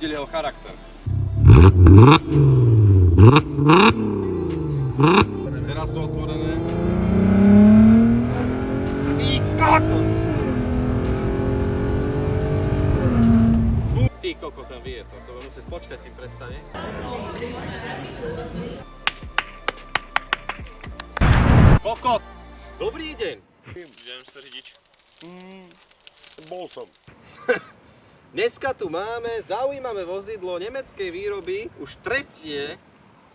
videli jeho charakter. Teraz sú otvorené. Ty kokot! Ty kokot, ten vie to. To bude musieť počkať, kým prestane. Kokot! Dobrý deň! Idem sa ridiť. Bol som. Dneska tu máme zaujímavé vozidlo nemeckej výroby, už tretie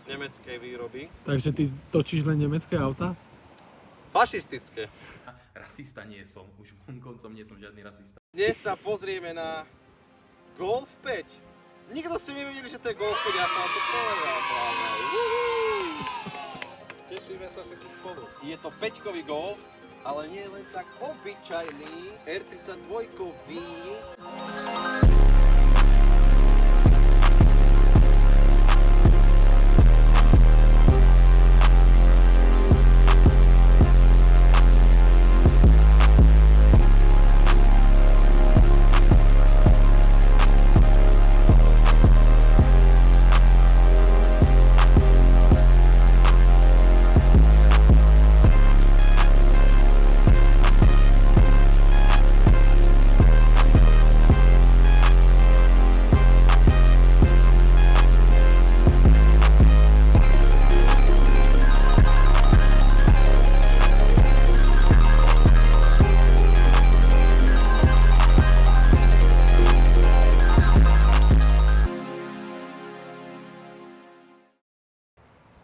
nemeckej výroby. Takže ty točíš len nemecké auta? Fašistické. Rasista nie som, už vonkoncom nie som žiadny rasista. Dnes sa pozrieme na Golf 5. Nikto ste nevedeli, že to je Golf 5, ja som vám to povedal. Tešíme sa všetci spolu. Je to 5-kový Golf, ale nie len tak obyčajný R32-kový.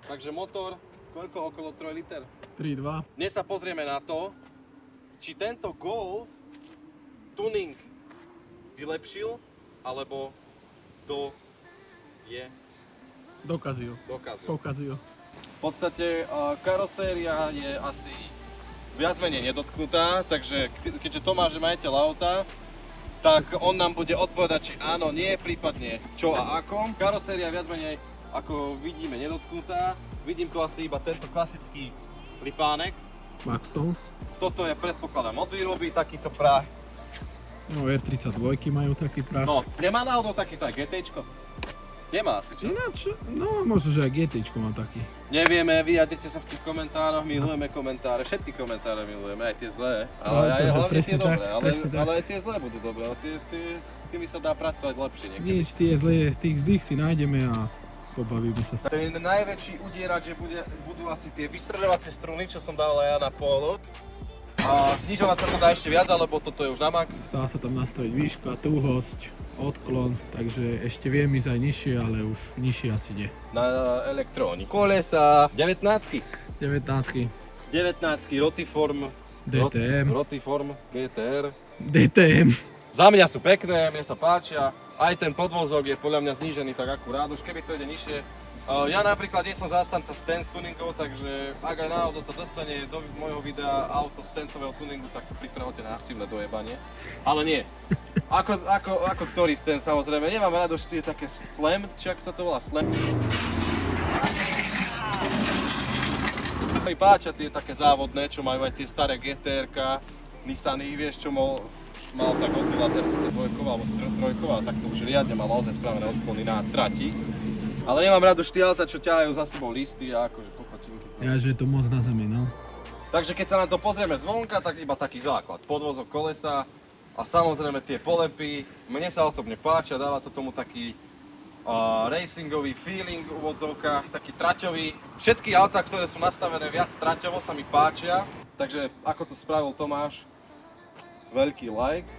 Takže motor, koľko? Okolo 3 liter? 3,2. Dnes sa pozrieme na to, či tento Golf tuning vylepšil, alebo to je Dokazil. dokaz. Pokazil. V podstate karoséria je asi viac menej nedotknutá, takže keďže Tomáš je majiteľ auta, tak on nám bude odpovedať, či áno, nie, prípadne čo a ako. Karoséria viac menej, ako vidíme, nedotknutá. Vidím tu asi iba tento klasický lipánek. Maxtons. Toto je, predpokladám, od výroby, takýto prach. No R32 majú taký prach. No, nemá náhodou takýto aj GTčko? Nemá asi, čo? Ináč, no možno, že aj GTčko má taký. Nevieme, vyjadrite sa v tých komentároch, milujeme komentáre, všetky komentáre milujeme, aj tie zlé, No, ale aj to je hlavne presne tie dobré, tak, ale, presne tak. ale aj tie zlé budú dobré, ale s tými sa dá pracovať lepšie niekedy. Nič, tých zlých si nájdeme a pobavíme sa. Ten najväčší udierač, že budú asi tie vystreľovacie struny, čo som dal aj ja na polo. A znižovať sa to dá ešte viac, alebo toto je už na max. Dá sa tam nastaviť výška, tuhosť, odklon, takže ešte viem ísť aj nižšie, ale už nižšie asi nie. Na elektróni. Kolesa 19. 19. Rotiform. DTM. Rotiform GTR. DTM. Za mňa sú pekné, mne sa páčia. Aj ten podvozok je podľa mňa znížený tak akurát, už keby to ide nižšie. Ja napríklad nie som zástanca stance tuningov, takže ak aj náhodou sa dostane do môjho videa auto stancového tuningu, tak sa pripravte na masívne dojebanie. Ale nie. Ako ktorý stance, samozrejme. Nemám rád už tie také slam, či ako sa to volá, slam. Mi páčia tie také závodné, čo majú aj tie staré GTR-ka, Nissany, vieš čo mal tak Godzilla R32 alebo 3, tak to už riadne mal naozaj spravené odklony na trati. Ale nemám rád už tie auta, čo ťahajú za sebou listy a akože kokočinky. Ja, že je to moc na zemi, no. Takže keď sa na to pozrieme zvonka, tak iba taký základ. Podvozok kolesa a samozrejme tie polepy. Mne sa osobne páčia, dáva to tomu taký racingový feeling v úvodzovkách, taký traťový. Všetky autá, ktoré sú nastavené viac traťovo, sa mi páčia. Takže ako to spravil Tomáš, veľký like.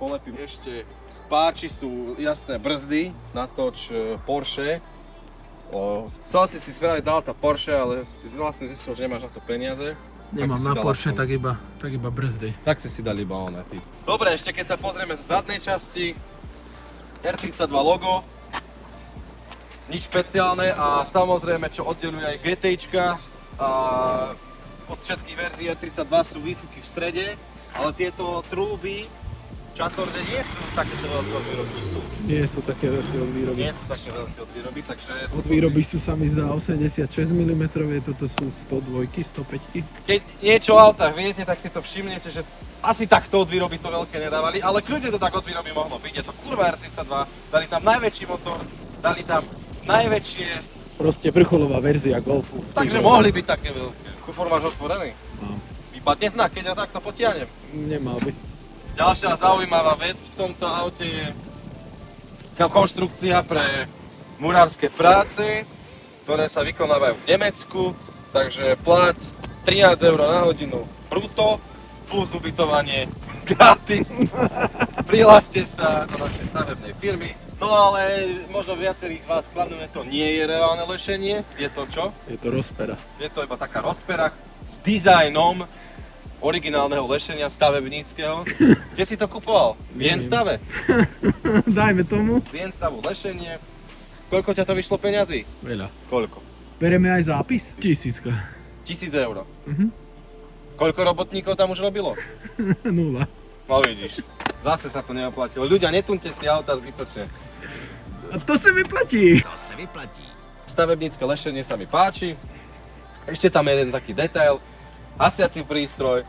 Polepy ešte páči sú jasné brzdy, natoč Porsche. Chcel si spraviť za auta Porsche, ale si vlastne zistil, že nemáš na to peniaze. Nemám na Porsche, tak iba brzdy. Tak si dali iba one, ty. Dobre, ešte keď sa pozrieme z zadnej časti, R32 logo, nič špeciálne a samozrejme čo oddeľuje aj GTčka od všetkých verzií R32 sú výfuky v strede, ale tieto trúby čatorné nie sú takéto veľké od výroby, či sú? Nie sú také veľké od výroby. Nie sú také veľké od výroby, takže... Od výroby sú sa mi zdá 86 mm, toto sú 102, 105. Keď niečo o autách viete, tak si to všimnete, že Asi takto od výroby to veľké nedávali, ale kľudne to tak od výroby mohlo byť. Je to kurva R32, dali tam najväčší motor, dali tam najväčšie, Proste vrcholová verzia Golfu. takže mohli byť také veľké. Kufor máš otvorený? Mám. Vypadne znak, keď ja takto potiahnem. Nemal by. Ďalšia zaujímavá vec v tomto aute je konštrukcia pre murárske práce, ktoré sa vykonávajú v Nemecku, takže plat 13 € na hodinu brutto, plus ubytovanie gratis. Prihláste sa do našej stavebnej firmy. No ale možno viacerých vás skladujeme, to nie je reálne lešenie. Je to čo? Je to rozpera. Je to iba taká rozpera s dizajnom originálneho lešenia stavebníckeho. Kde si to kupoval? V Jenstave? Dajme tomu. Z Jenstavu lešenie. Koľko ťa to vyšlo peňazí? Veľa. Koľko? Bereme aj zápis? 1000. 1000 €. Mhm. Koľko robotníkov tam už robilo? 0. No vidíš, zase sa to neoplatilo. Ľudia, netunte si auta zbytočne. A to sa vyplatí. Stavebnícke lešenie sa mi páči. Ešte tam je jeden taký detail. Hasiaci prístroj.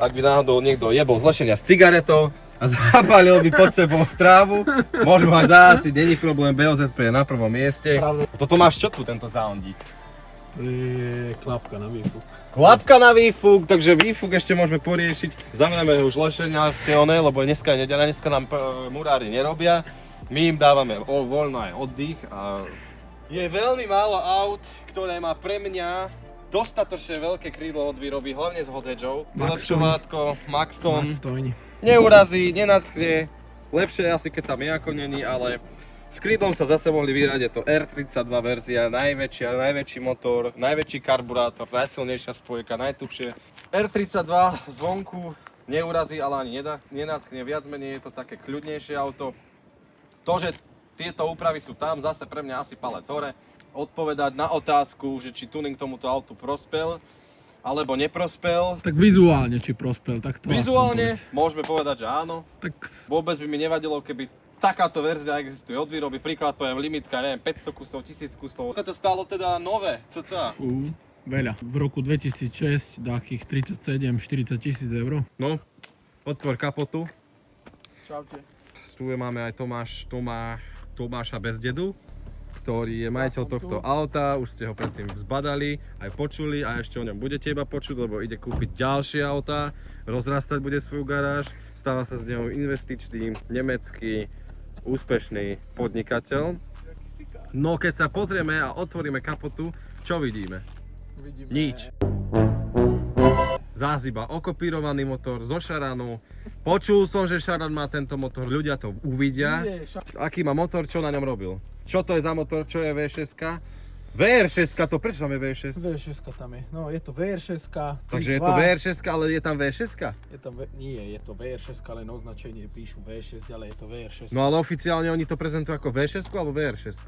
Ak by náhodou niekto jebol z lešenia s cigaretou a zapálil by pod sebou trávu, môžeme ho aj zahasiť, není problém, BOZP je na prvom mieste. Pravda. Toto máš čo tu, tento soundík? To je klapka na výfuk. Klapka na výfuk, takže výfuk ešte môžeme poriešiť. Zamrieme už lešeniarské lebo dneska je nedeľa, dneska nám murári nerobia. My im dávame voľno aj oddych a je veľmi málo aut, ktoré má pre mňa dostatočne veľké krídlo od výroby, hlavne s hot hedžou. Vylepšovátko, Maxton, Stoň. neurazí, nenadchne, lepšie asi keď tam je ako není, ale s krídlom sa zase mohli vyrať, je to R32 verzia, najväčší motor, najväčší karburátor, najsilnejšia spojka, najtupšie. R32 zvonku neurazí, ale ani nenadchne, viac menej je to také kľudnejšie auto. To, že tieto úpravy sú tam, zase pre mňa asi palec hore. Odpovedať na otázku, že či tuning tomuto autu prospel, alebo neprospel. Tak vizuálne, či prospel, tak to Vizuálne aspoň povedz. môžeme povedať, že áno. Tak Vôbec by mi nevadilo, keby takáto verzia existuje od výroby. Príklad poviem limitka, neviem, 500 kusov, 1000 kusov. Koľko to stálo teda nové, cca? veľa. V roku 2006 takých 37-40 tisíc eur. No, otvor kapotu. Čaute. Tu máme aj Tomáša Bezdedu, ktorý je majiteľ tohto auta, už ste ho predtým zbadali, aj počuli a ešte o ňom budete iba počuť, lebo ide kúpiť ďalšie autá, rozrastať bude svoju garáž, stáva sa z neho investičný, nemecký, úspešný podnikateľ. No keď sa pozrieme a otvoríme kapotu, čo vidíme? Vidíme. Nič. Zás iba okopírovaný motor zo Šaranu. Počul som, že Šaran má tento motor, ľudia to uvidia. Aký má motor, čo na ňom robil? Čo to je za motor, čo je V6? VR6, to prečo tam je V6? V6 tam je, no je to VR6. Takže je to VR6, ale je tam V6? Nie, je to VR6, len označenie píšu V6, ale je to VR6. No ale oficiálne oni to prezentujú ako V6 alebo VR6?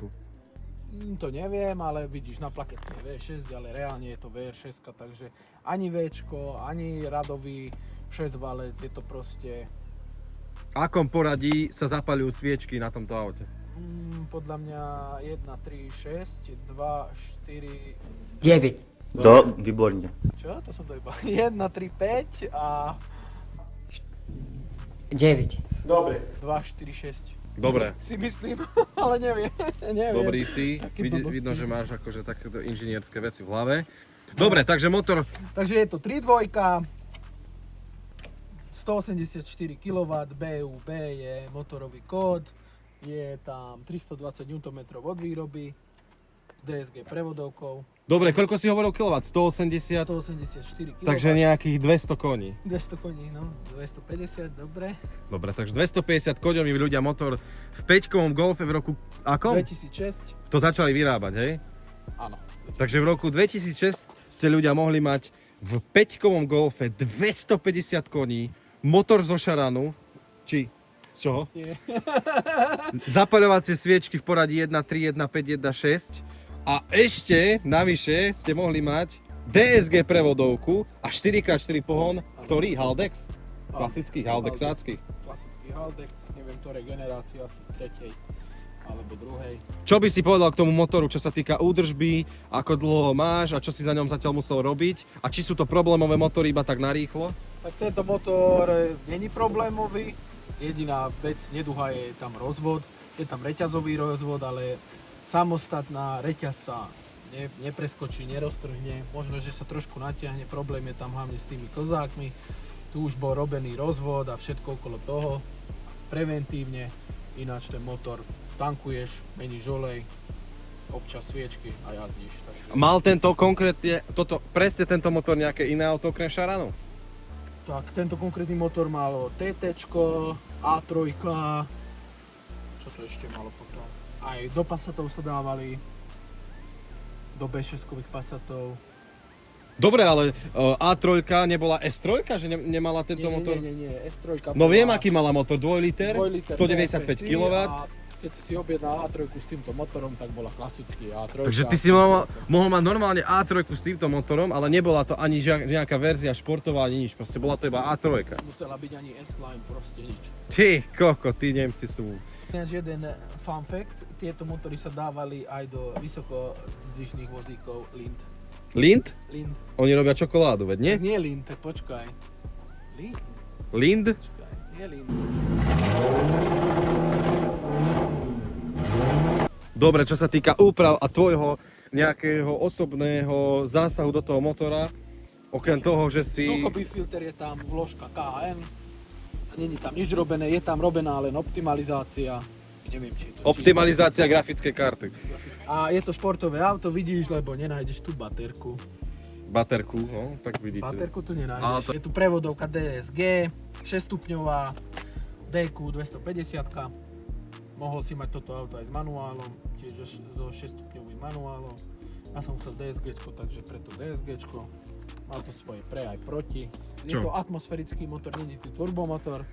To neviem, ale vidíš, na plaketke je V6, ale reálne je to VR6, takže ani Včko, ani radový 6-valec, je to proste... V akom poradí sa zapaľujú sviečky na tomto aute? Podľa mňa 1, 3, 6, 2, 4... 9. To výborne. Čo? To som dojebal. 1, 3, 5 a... 9. Dobre. 2, 4, 6. Dobre. Si myslím, ale neviem. Dobrý si, Také blbosti. vidno, že máš akože takéto inžinierské veci v hlave. Dobre, takže motor, Takže je to 3.2, 184 kW, BUB je motorový kód, je tam 320 Nm od výroby, DSG prevodovkou, dobre, koľko si hovoril kW? 180? 184 kW, Takže nejakých 200 koní. 200 koní, no, 250, dobre. Dobre, takže 250 koňový ľudia motor v 5-kovom Golfe v roku akom? 2006, To začali vyrábať, hej? áno. Takže v roku 2006 ste ľudia mohli mať v 5-kovom Golfe 250 koní, motor zo Šaranu, či z čoho? Nie. Zapaľovacie sviečky v poradí 1.3, 1.5, 1.6 a ešte navyše ste mohli mať DSG prevodovku a 4x4 pohon, ktorý? Haldex? Klasický, Haldexácky. Klasický Haldex, neviem ktorej generácie, asi tretej alebo druhej. Čo by si povedal k tomu motoru, čo sa týka údržby, ako dlho ho máš a čo si za ňom zatiaľ musel robiť? A či sú to problémové motory iba tak narýchlo? Tak tento motor není problémový. Jediná vec, neduha je tam rozvod. Je tam reťazový rozvod, ale samostatná reťaz sa nepreskočí, neroztrhne. Možno, že sa trošku natiahne, problém je tam hlavne s tými klzákmi. Tu už bol robený rozvod a všetko okolo toho. Preventívne, ináč ten motor tankuješ, meníš olej, občas sviečky a jazdíš. Takže... Mal tento konkrétne, presne tento motor nejaké iné auto okrem Šaranu? Tak, tento konkrétny motor malo TT-čko, A3, čo to ešte malo potom? Aj do Passatov sa dávali, do B6-kových Passatov. Dobre, ale A3 nebola S3, že nemala tento motor? Nie, S3 No viem, bola aký mala motor, 2 liter, 195 TFSI kW. a keď si objednal A3 s týmto motorom, tak bola klasický A3. Takže ty si mohol mať normálne A3 s týmto motorom, ale nebola to ani nejaká verzia športová, ani nič, proste bola to iba A3. Musela byť ani S-Line, proste nič. Ty koko, tí Nemci sú... Jeden fun fact, tieto motory sa dávali aj do vysokozdvižných vozíkov Lind. Lind? Lind. Oni robia čokoládu, veď nie? Tak nie Lind, tak počkaj. Lind? Lind? Počkaj, nie Lind. Dobre, čo sa týka úprav a tvojho nejakého osobného zásahu do toho motora, okrem toho, že si... Vzduchový filter je tam, vložka KN. Není tam nič robené, je tam robená len optimalizácia. Neviem, či je to... Optimalizácia grafickej karty. A je to športové auto, vidíš, lebo nenájdeš tu baterku. Baterku, no, tak vidíte. Baterku tu nenájdeš. Je tu prevodovka DSG, 6-stupňová, DQ 250. Mohol si mať toto auto aj s manuálom, tiež so 6-stupňovým manuálom. Ja som chcel DSG-čko, takže preto DSG-čko. Mal to svoje pre aj proti. Je to atmosférický motor, nie je to turbomotor.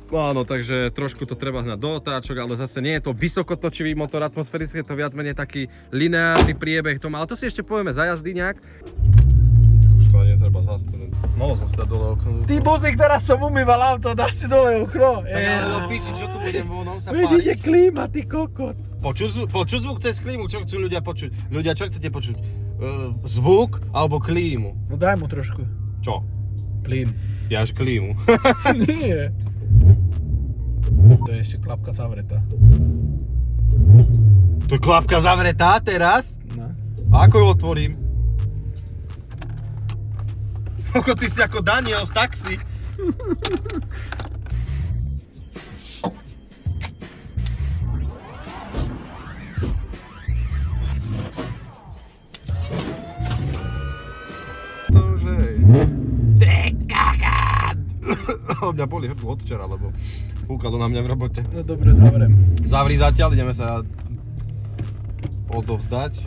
Áno, takže trošku to treba hnať do otáčok, ale zase nie je to vysokotočivý motor atmosférický, je to viac menej taký lineárny priebeh to má, ale to si ešte povieme za jazdy nejak. Už to ani netreba zastaviť. Mohol som si dať dole okno. Ty Buzik, teraz som umýval auto, dáš si dole okno. Tak ale do piči, čo tu budem vonom sa Vidíte páliť? klíma, ty kokot. Počuť zvuk cez klímu, čo chcú ľudia počuť? Ľudia, čo chcete počuť? Zvuk alebo klímu? No daj mu trošku. Čo? Plyn. Ja až klímu. Nie. To je ešte klapka zavretá. To je klapka zavretá teraz? No. A ako ju otvorím? Ako ty si ako Daniel z taxi. To už hej. Mňa boli hrdlo od včera, lebo fúkalo na mňa v robote. No dobre, zavrem. Zavri zatiaľ, ideme sa odovzdať.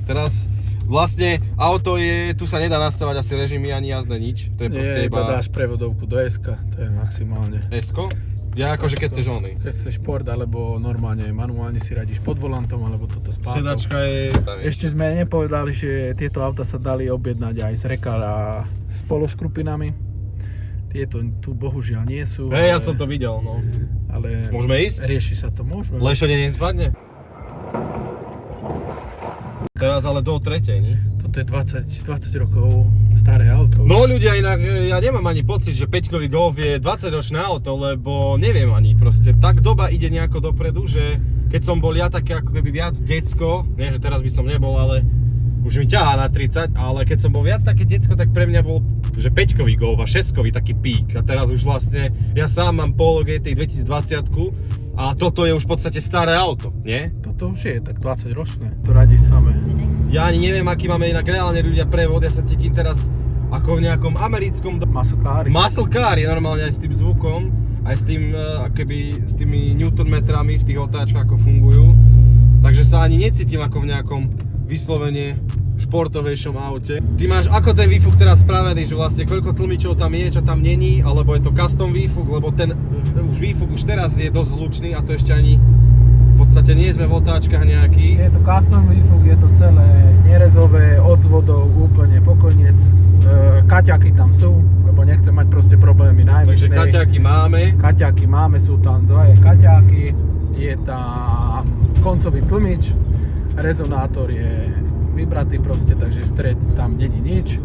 Teraz vlastne auto je, tu sa nedá nastavať asi režimy ani jazdné nič. To je proste Nie, iba iba dáš prevodovku do SK, to je maximálne. S-ko? Ja akože keď chceš oný. Keď chceš šport, alebo normálne manuálne si radíš pod volantom, alebo toto spátou. Sedačka je... Ešte sme nepovedali, že tieto auta sa dali objednať aj z Rekar a s pološkrupinami. Tieto tu bohužiaľ nie sú. Hej, ja som to videl, no. Ale Môžeme ísť? rieši sa to, môžeme. Lešenie nespadne? Teraz ale do tretej, nie? Toto je 20 rokov staré auto. No ľudia, inak ja nemám ani pocit, že 5-kový Golf je 20-ročné auto, lebo neviem ani proste, tak doba ide nejako dopredu, že keď som bol ja také ako keby viac decko, nie že teraz by som nebol, ale už mi ťahá na 30, ale keď som bol viac také decko, tak pre mňa bol, že 5-kový Golf a 6-kový taký pík. A teraz už vlastne, ja sám mám Polo GTI 2020 a toto je už v podstate staré auto, nie? Toto už je tak 20 ročné, to radí samé. Ja ani neviem, aký máme inak reálne ľudia prevod, ja sa cítim teraz ako v nejakom americkom... Muscle car. Muscle car je normálne aj s tým zvukom, aj s tým, akoby, s tými newtonmetrami v tých otáčkach, ako fungujú. Takže sa ani necítim ako v nejakom vyslovene športovejšom aute. Ty máš ako ten výfuk teraz spravený, že vlastne koľko tlmičov tam je, čo tam není, alebo je to custom výfuk, lebo ten výfuk už teraz je dosť hlučný a to ešte ani v podstate nie sme v otáčkach nejakých. Je to custom výfuk, je to celé nerezové, od zvodov úplne pokoniec. Kaťaky tam sú, lebo nechcem mať proste problémy na emisnej. Takže kaťaky máme. Kaťaky máme, sú tam dvaje kaťaky, je tam koncový tlmič, rezonátor je vybratý proste, takže stred tam není nič.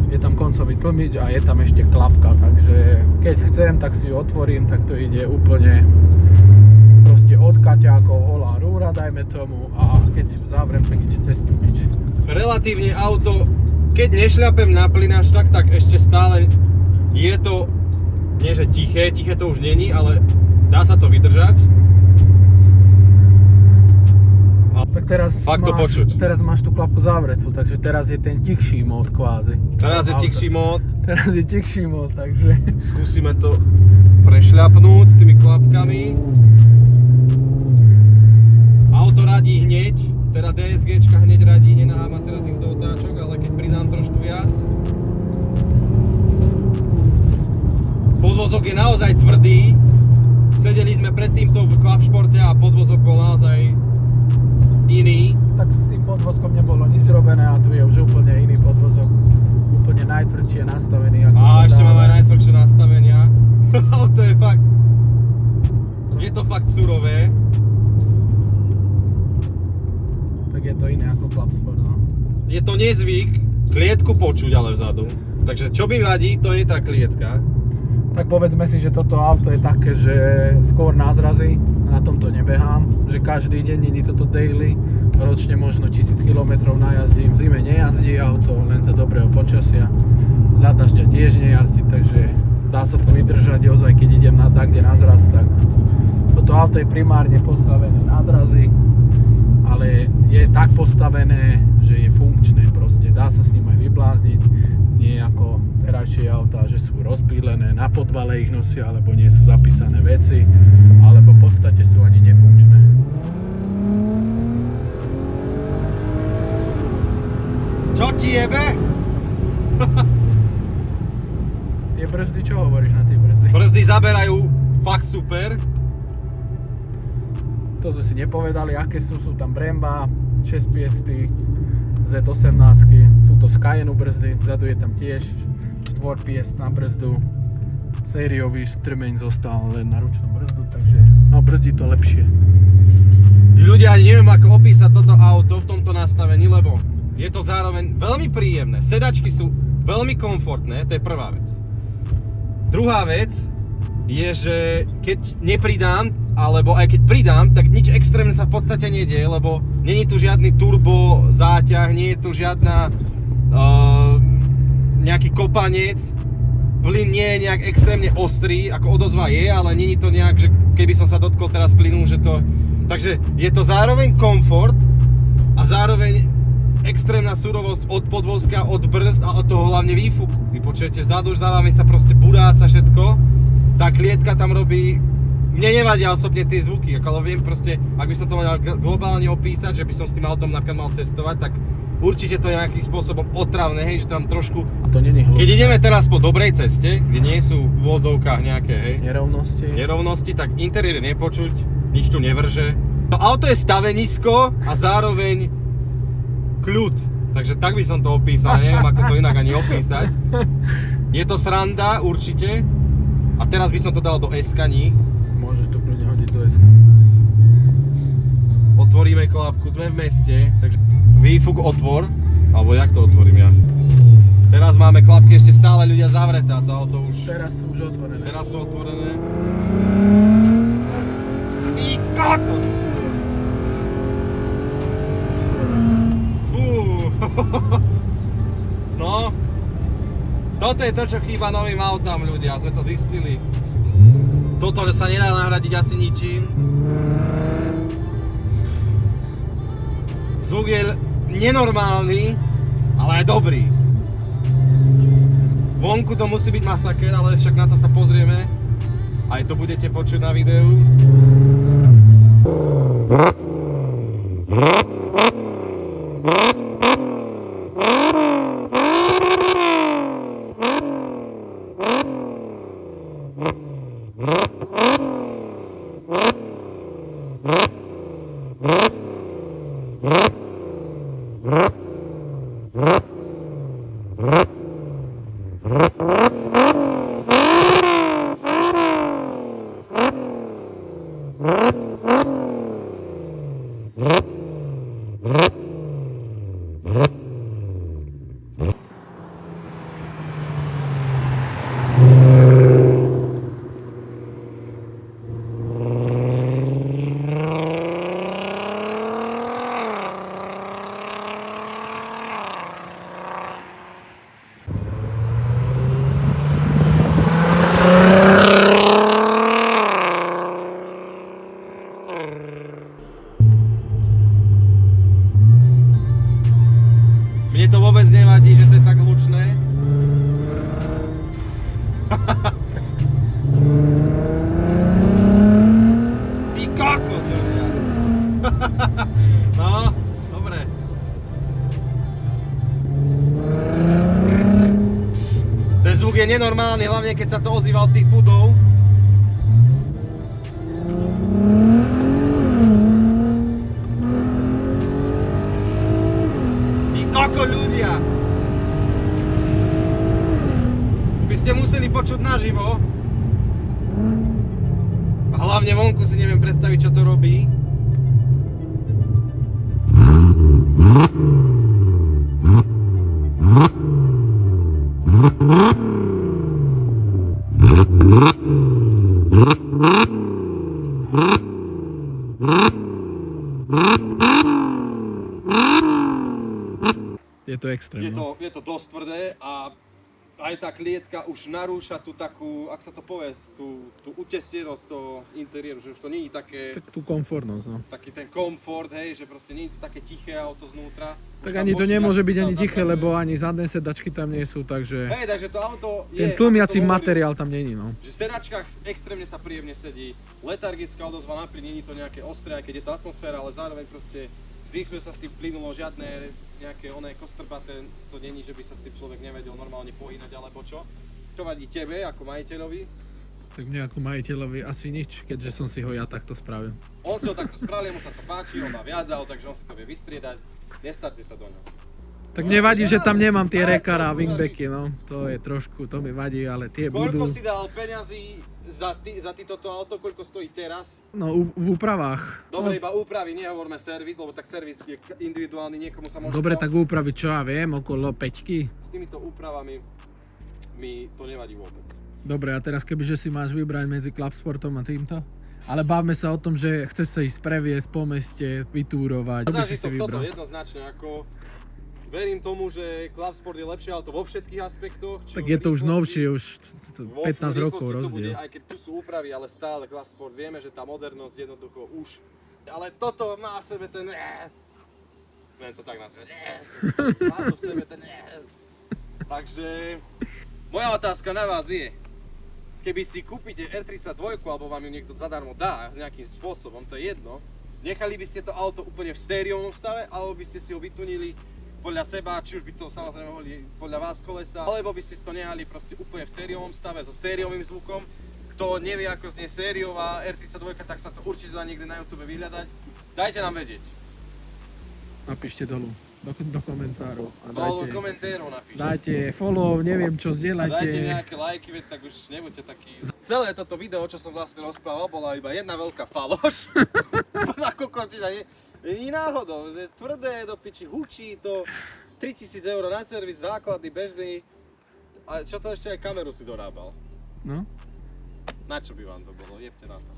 je tam koncový tlmič a je tam ešte klapka, takže keď chcem, tak si ju otvorím, tak to ide úplne proste od kaťákov, holá rúra, dajme tomu, a keď si ju zavriem, tak ide cez tlmič. Relatívne auto, keď nešľapem na plynáč, tak ešte stále je to, nie že tiché to už není, ale dá sa to vydržať. Tak teraz máš tú klapku zavretú, takže teraz je ten tichší mód kvázi. Teraz je tichší mód, takže... Skúsime to prešľapnúť s tými klapkami. Auto radí hneď, teda DSGčka hneď radí, nenaháma teraz ísť do otáčok, ale keď pridám trošku viac. Podvozok je naozaj tvrdý. Sedeli sme pred týmto v Klapšporte a podvozok bol naozaj iný. Tak s tým podvozkom nebolo nič robené a tu je už úplne iný podvozok. Úplne najtvrdšie nastavený. Ako A ešte máme aj najtvrdšie nastavenia. To je fakt... Je to fakt surové. Tak je to iné ako Klapsport, no. Je to nezvyk klietku počuť ale vzadu. Takže čo mi vadí, to je tá klietka. Tak povedzme si, že toto auto je také, že skôr názrazy, na tomto nebehám, že každý deň nie je toto daily, ročne možno 1000 km najazdím, v zime nejazdí auto, len za dobrého počasia, za dažďa tiež nejazdí, takže dá sa to vydržať, ozaj keď idem na kde na zraz, tak toto auto je primárne postavené na zrazy, ale je tak postavené, že je funkčné proste, dá sa s ním aj vyblázniť, nie ako terajšie autá, že sú rozpílené, na podvale ich nosia, alebo nie sú zapísané veci, alebo v podstate sú ani nefunkčné. Čo ti jebe? Tie brzdy, čo hovoríš na tie brzdy? Brzdy zaberajú fakt super. To sme si nepovedali, aké sú tam Bremba, 6 piesty, Z18, sú to Skyenu brzdy, vzadu je tam tiež 4 piest na brzdu, sériový strmeň zostal len na ručnú brzdu, takže no brzdí to lepšie. Ľudia, ani neviem ako opísať toto auto v tomto nastavení, lebo je to zároveň veľmi príjemné, sedačky sú veľmi komfortné, to je prvá vec. Druhá vec je, že keď nepridám, alebo aj keď pridám, tak nič extrémne sa v podstate nedieje, lebo nie je tu žiadny turbo záťah, nie je tu žiadna nejaký kopanec, plyn nie je nejak extrémne ostrý, ako odozva je, ale nie je to nejak, že keby som sa dotkol teraz plynu, že to... Takže je to zároveň komfort a zároveň extrémna surovosť od podvozka, od brzd a od toho hlavne výfuku. Vy počujete vzadu, už za vami sa proste buráca všetko, tá klietka tam robí... Mne nevadia osobne tie zvuky, ale viem proste, ak by som to mal globálne opísať, že by som s tým autom napríklad mal cestovať, tak určite to je nejakým spôsobom otravné, hej, že tam trošku... A to nie je hĺbka. Keď ideme teraz po dobrej ceste, kde nie sú v úvodzovkách nejaké, hej, nerovnosti, tak interiér je nepočuť, nič tu nevrže. To auto je stavenisko a zároveň kľud, takže tak by som to opísal, neviem ako to inak ani opísať. Je to sranda, určite. A teraz by som to dal do S-kaní. Môžeš to kľudne hodiť do S. Otvoríme klapku, sme v meste, takže výfuk otvor, alebo jak to otvorím ja? Teraz máme klapky ešte stále ľudia zavreté a to auto už... Teraz sú už otvorené. Teraz sú otvorené. Ty kokot! Fú. No. Toto je to, čo chýba novým autám, ľudia, sme to zistili. Toto sa nedá nahradiť asi ničím. Zvuk je nenormálny, ale aj dobrý. Vonku to musí byť masaker, ale však na to sa pozrieme. Aj to budete počuť na videu. Ty kokos, ľudia. No, dobre. Ten zvuk je nenormálny, hlavne keď sa to ozýva od tých budov. Ty koko, ľudia! By ste museli počuť naživo. A hlavne vonku si neviem predstaviť, čo to robí. Je to extrém, no. Je to dosť tvrdé a aj tá klietka už narúša tú takú, ak sa to povie, tú utesnenosť toho interiéru, že už to nie je také, Tak tú komfortnosť, no. taký ten komfort, hej, že proste nie je to také tiché auto znútra. Už Tak tam ani to bočí nemôže dačky byť tam ani tiché, zapracujú. lebo ani zadné sedačky tam nie sú, takže Hej, takže to auto je, ten ako tlmiaci som hovoril, materiál tam není, no. že v sedačkách extrémne sa príjemne sedí, letargická odozva na plyn, nie je to nejaké ostré, aj keď je to atmosféra, ale zároveň proste zrýchluje sa s tým plynulo, žiadne nejaké oné kostrbaté, to není, že by sa s tým človek nevedel normálne pohýnať alebo čo. Čo vadí tebe ako majiteľovi? Tak mne ako majiteľovi asi nič, keďže som si ho ja takto spravil. On si ho takto spravil, mu sa to páči, on má viac aut, takže on si to vie vystriedať. Nestarte sa do ňoho. Tak mne vadí, že tam nemám tie rekara a wingbacky, no. To je trošku, to mi vadí, ale tie budú. Koľko si dal peňazí za toto auto, koľko stojí teraz? No v úpravách. Dobre, No, iba úpravy, nehovorme servis, lebo tak servis je individuálny, niekomu sa môže... dobre, tak úpraviť čo ja viem, okolo 5. S týmito úpravami mi to nevadí vôbec. Dobre, a teraz kebyže si máš vybrať medzi Clubsportom a týmto? Ale bavme sa o tom, že chceš sa ísť previesť po meste, vytúrovať. Čo by si si Zážitok toto vybral? jednoznačne, ako verím tomu, že Clubsport je lepšie auto vo všetkých aspektoch. či Tak už je to už rýchlosti, novšie, už vo 15 rokov rýchlosti to rozdiel. bude, aj keď tu sú úpravy, ale stále Clubsport vieme, že tá modernosť jednoducho už. Ale toto má v sebe ten... Neviem to tak nazvať. Má to v sebe ten... Takže moja otázka na vás je, keby si kúpite R32 alebo vám ju niekto zadarmo dá nejakým spôsobom, to je jedno, nechali by ste to auto úplne v sériovom stave, alebo by ste si ho vytunili podľa seba, či už by to samozrejme boli podľa vás kolesa, alebo by ste si to nehali proste úplne v sériovom stave, so sériovým zvukom. Kto nevie, ako znie sériová R32, tak sa to určite dá niekde na YouTube vyhľadať. Dajte nám vedieť. Napíšte dolu do komentárov a Do dajte, komentárov napíšte. dajte follow, neviem čo, Dajte zdieľajte. nejaké lajky, veď tak už nebuďte takí. Celé toto video, čo som vlastne rozprával, bola iba jedna veľká faloš. Na kokotina, nie náhodou, je tvrdé do piči, hučí to, 3000 eur na servis, základný, bežný. A čo to ešte aj kameru si dorábal. No. Na čo by vám to bolo? Jebte na to.